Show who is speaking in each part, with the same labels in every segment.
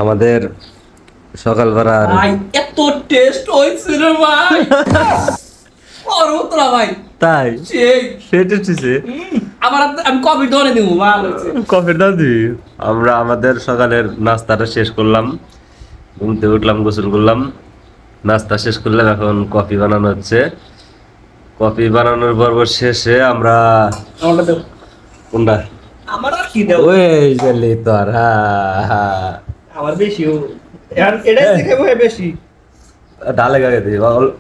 Speaker 1: আমাদের সকালবেলা
Speaker 2: ভাই এত টেস্ট হইছে রে ভাই অরুতরা ভাই
Speaker 1: তাই
Speaker 2: সেই
Speaker 1: সেটা হচ্ছে
Speaker 2: আমার আমি কফি ধরে দিব ভালো হইছে
Speaker 1: কফির দাম দিবি। আমরা আমাদের সকালের নাস্তাটা শেষ করলাম, ঘুম থেকে উঠলাম, গোসল করলাম, নাস্তা শেষ করলাম, এখন কফি বানানো হচ্ছে। কফি বানানোর পর্ব শেষে আমরা
Speaker 2: আমারটা দাও
Speaker 1: কোনটা
Speaker 2: আমার আর কি দাও
Speaker 1: ওই গেলি তোর হ্যাঁ
Speaker 2: আমার বেশি এটাই দেখে ভাই বেশি
Speaker 1: ডালে গাগে দিই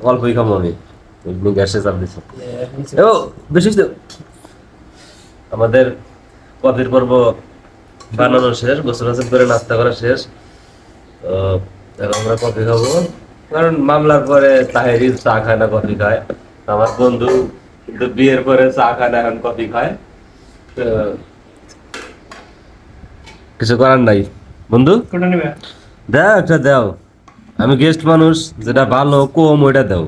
Speaker 1: অল্পই খাবো আমি, এমনি গ্যাসে চাপ দিচ্ছি। ও বেশি তো আমাদের কফির পর্ব বানানো শেষ, গোসল টোসল করে নাস্তা করা শেষ। তো এখন আমরা কফি খাবো, কারণ মামলার পরে তাহেরি চা খায় না, কফি খায়। আমার বন্ধু কিন্তু বিয়ের পরে চা খায় না, এখন কফি খায়। তো কিছু করার নাই বন্ধু,
Speaker 2: কোনটা নেবে
Speaker 1: দাও একটা দাও, আমি গেস্ট মানুষ, যেটা ভালো কম ওইটা দাও,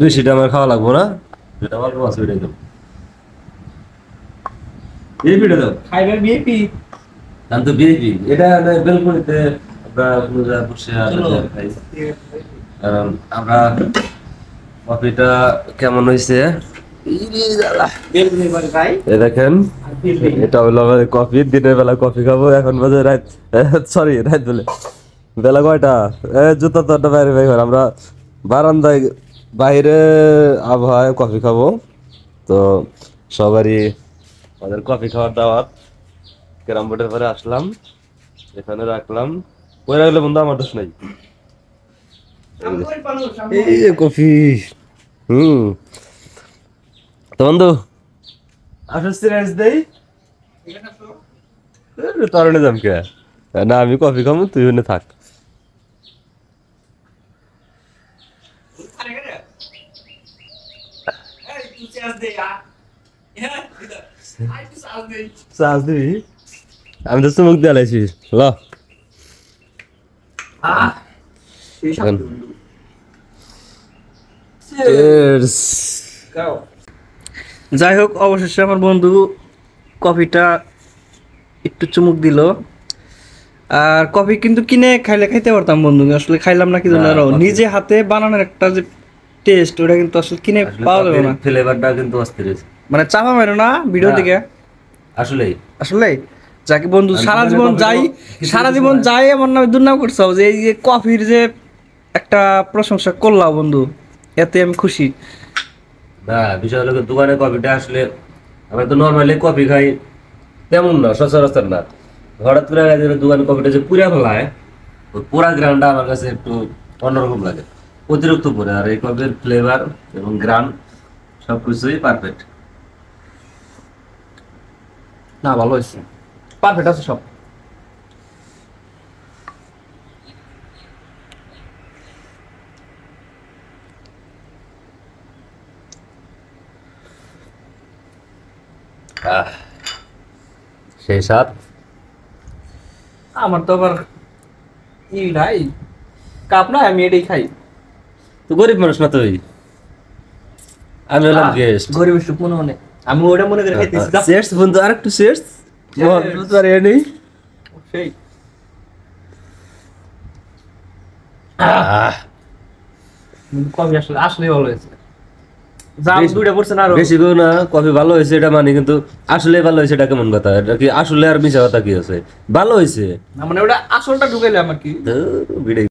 Speaker 1: বেশিটা আমার খাওয়া লাগবো না, যেটা অল্প আছে ওইটাই দাও। এই পিঠা দাও,
Speaker 2: খাইবেন বিএপি
Speaker 1: আমি তো বিএপি। এটা বেলকুনিতে আমরা পূজা বসে খাই, কারণ আমরা কফিটা কেমন হয়েছে
Speaker 2: বেলগুনি করে খাই
Speaker 1: এ দেখেন। এটা হলো আমাদের কফি, দিনের বেলা কফি খাবো। এখন বাজে রাত, সরি রাত বলে বেলা কয়টা, জুতা তো বাইরে বের, আমরা বারান্দায় বাইরে আবহাওয়ায় কফি খাবো। তো সবারই আমাদের কফি খাওয়ার দাওয়াত। ক্যারাম বোর্ডের পরে আসলাম, এখানে রাখলাম, ওই রাখলে বন্ধু আমার দোষ নাই। এই যে কফি, তো বন্ধু আসলে সিরিয়াস দেই তোর যাম কে না, আমি কফি খাবো, তুই ওখানে থাক। চাষ দিবি, আমি তো চুমুক দিয়ে লাইছি ল।
Speaker 2: যাই হোক, অবশেষে আমার বন্ধু কফিটা একটু চুমুক দিল। আর কফি কিন্তু কিনে খাইলে খাইতে পারতাম বন্ধু, আসলে খাইলাম না কি জন্য, আরো নিজে হাতে বানানোর একটা যে টেস্ট, ওটা কিন্তু আসলে কিনে পাওয়া যাবে না।
Speaker 1: ফ্লেভারটা কিন্তু অস্থির,
Speaker 2: মানে চাপা মেরো না ভিডিও দিকে
Speaker 1: আসলেই
Speaker 2: আসলে যাকে বন্ধু সারা জীবন যাই এমন নামে দুর্নাম করছো, যে এই যে কফির যে একটা প্রশংসা করলাম বন্ধু, এতে আমি খুশি।
Speaker 1: না, বিষয় হলো দোকানে কফিটা আসলে আমরা তো নর্মালি কফি খাই তেমন না, সচরাচর না। হঠাৎ করে দোকানে কফিটা যে পুরা ফেলায়, ওই পুরা গ্রানটা আমার কাছে একটু অন্যরকম লাগে, অতিরিক্ত পরে। আর এই কফির ফ্লেভার এবং গ্রান সবকিছুই পারফেক্ট।
Speaker 2: না ভালো হয়েছে, পারফেক্ট আছে সব।
Speaker 1: সেই সাথ
Speaker 2: আমার তো আবার ই নাই, কাপ নাই, আমি এটাই খাই।
Speaker 1: তো গরিব মানুষ না তুই, আমি হলাম গেস্ট।
Speaker 2: গরিব সুখ মনে মনে আমি ওটা মনে করে খাইতেছি।
Speaker 1: শেষ বন্ধু, আর একটু শেষ নেই।
Speaker 2: সেই কফি আসলে আসলেই ভালো হয়েছে। দুইটা পড়ছে না, আরো
Speaker 1: বেশি কেউ না, কফি ভালো হয়েছে এটা মানে, কিন্তু আসলে ভালো হয়েছে এটা কেমন কথা? এটা কি আসলে আর মিশা কথা কি আছে? ভালো হয়েছে
Speaker 2: মানে ওটা আসলটা ঢুকাইলে আমার কি
Speaker 1: ভিড়ে